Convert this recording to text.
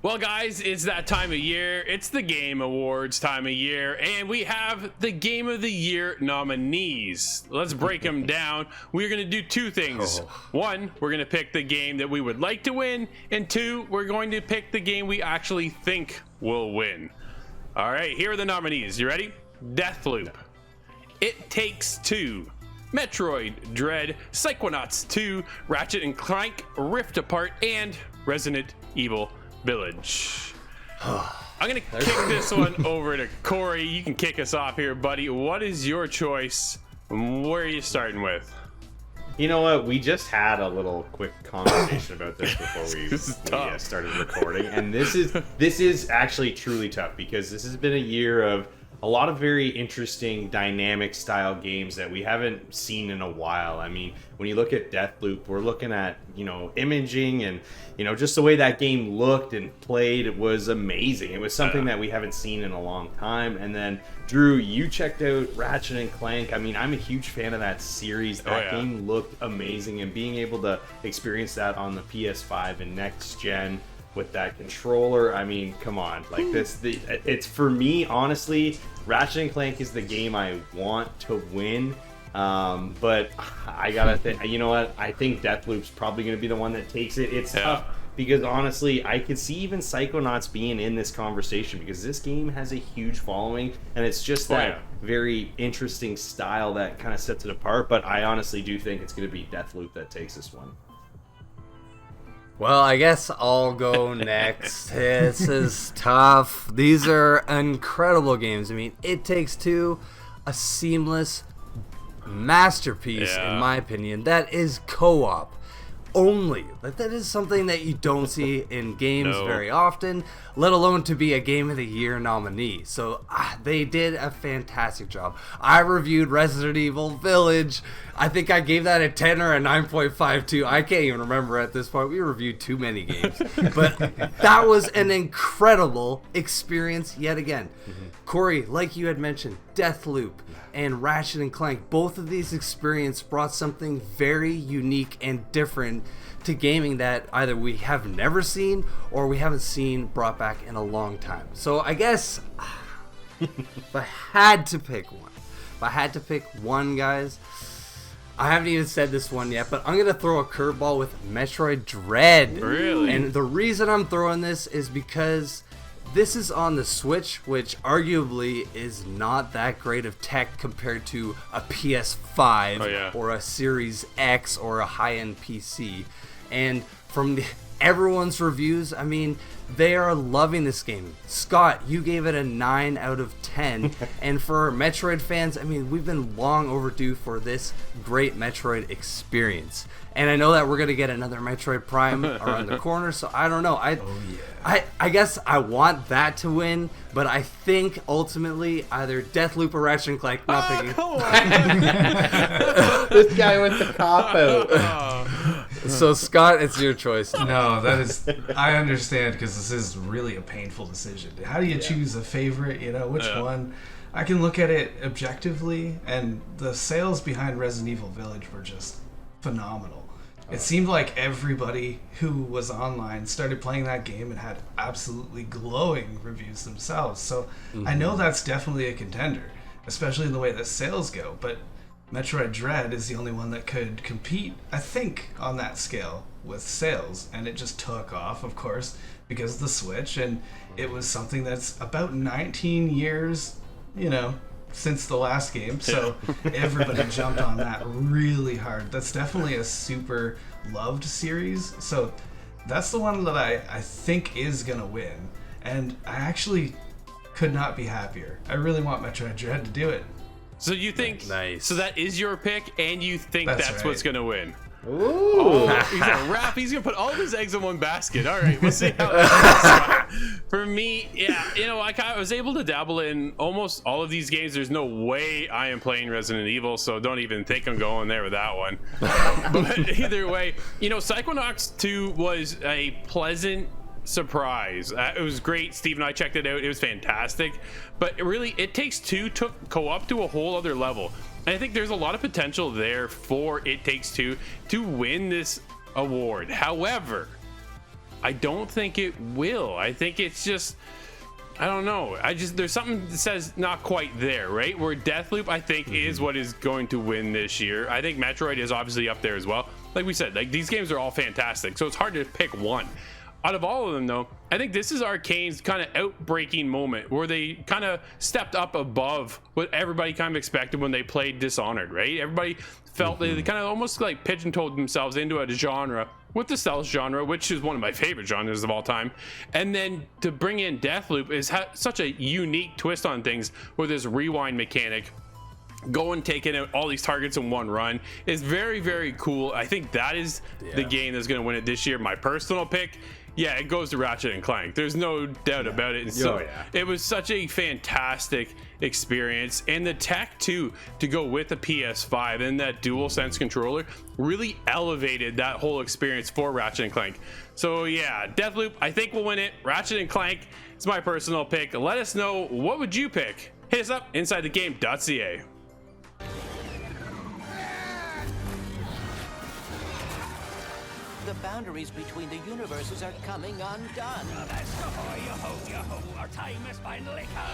Well, guys, it's that time of year. It's the Game Awards time of year, and we have the Game of the Year nominees. Let's break them down. We're going to do two things. One, we're going to pick the game that we would like to win, and two, we're going to pick the game we actually think will win. All right, here are the nominees. You ready? Deathloop, It Takes Two, Metroid Dread, Phychonauts 2, Ratchet and Clank Rift Apart, and Resident Evil Village. I'm gonna kick this one over to Corey. You can kick us off here, buddy. What is your choice? Where are you starting with? You know what? We just had a little quick conversation about this before we started recording, and this is actually truly tough because this has been a year of a lot of very interesting dynamic style games that we haven't seen in a while. I mean, when you look at Deathloop, we're looking at, imaging and, just the way that game looked and played, it was amazing. It was something that we haven't seen in a long time. And then, Drew, you checked out Ratchet and Clank. I mean, I'm a huge fan of that series. That game looked amazing, and being able to experience that on the PS5 and next gen with that controller, I mean, come on. Like it's for me, honestly, Ratchet and Clank is the game I want to win. But I gotta think, you know what? I think Deathloop's probably gonna be the one that takes it. It's tough because honestly, I could see even Phychonauts being in this conversation because this game has a huge following, and it's just that very interesting style that kind of sets it apart. But I honestly do think it's gonna be Deathloop that takes this one. Well, I guess I'll go next. This is tough. These are incredible games. I mean, It Takes Two, a seamless masterpiece, in my opinion. That is co-op only. Like, that is something that you don't see in games very often, let alone to be a Game of the Year nominee. So they did a fantastic job. I reviewed Resident Evil Village. I think I gave that a 10 or a 9.52. I can't even remember at this point. We reviewed too many games. But that was an incredible experience yet again. Corey, like you had mentioned, Deathloop and Ratchet and Clank, both of these experiences brought something very unique and different to gaming that either we have never seen or we haven't seen brought back in a long time. So I guess if I had to pick one, guys, I haven't even said this one yet, but I'm going to throw a curveball with Metroid Dread. Really? And the reason I'm throwing this is because this is on the Switch, which arguably is not that great of tech compared to a PS5 or a Series X or a high-end PC. And from everyone's reviews, I mean, they are loving this game. Scott, you gave it a 9 out of 10. And for Metroid fans, I mean, we've been long overdue for this great Metroid experience. And I know that we're going to get another Metroid Prime around the corner, so I don't know. I guess I want that to win, but I think ultimately either Deathloop or Ratchet and Clank. Not picking. This guy went the cop-out. So, Scott, it's your choice. No, I understand because this is really a painful decision. How do you choose a favorite? Which one? I can look at it objectively, and the sales behind Resident Evil Village were just phenomenal. It seemed like everybody who was online started playing that game and had absolutely glowing reviews themselves. So I know that's definitely a contender, especially in the way that sales go. But Metroid Dread is the only one that could compete, I think, on that scale with sales. And it just took off, of course, because of the Switch. And it was something that's about 19 years, since the last game, so everybody jumped on that really hard. That's definitely a super loved series, so that's the one that I think is gonna win, and I actually could not be happier. I really want Metroid Dread to do it. So you think, nice. So that is your pick, and you think that's right. what's gonna win? Ooh. Oh, he's gonna wrap. He's gonna put all of his eggs in one basket. All right, we'll see how that goes. For me, I was able to dabble in almost all of these games. There's no way I am playing Resident Evil, so don't even think I'm going there with that one. But either way, Phychonauts 2 was a pleasant surprise. It was great. Steve and I checked it out. It was fantastic. But really, It Takes Two took co-op to a whole other level. And I think there's a lot of potential there for It Takes Two to win this award. However, I don't think it will. I think it's just, I don't know. There's something that says not quite there, right? Where Deathloop, I think, is what is going to win this year. I think Metroid is obviously up there as well. Like we said, like these games are all fantastic, so it's hard to pick one. Out of all of them, though, I think this is Arcane's kind of outbreaking moment where they kind of stepped up above what everybody kind of expected when they played Dishonored, right? Everybody felt they kind of almost like pigeonholed themselves into a genre with the stealth genre, which is one of my favorite genres of all time. And then to bring in Deathloop is such a unique twist on things with this rewind mechanic. Going taking out all these targets in one run is very, very cool. I think that is the game that's going to win it this year. My personal pick, yeah, it goes to Ratchet and Clank. There's no doubt about it. And so it was such a fantastic experience, and the tech too to go with the PS5 and that DualSense controller really elevated that whole experience for Ratchet and Clank. So yeah, Deathloop I think will win it. Ratchet and Clank is my personal pick. Let us know, what would you pick? Hit us up InsideTheGame.ca. The boundaries between the universes are coming undone. Yo-ho, yo-ho, our time has finally come.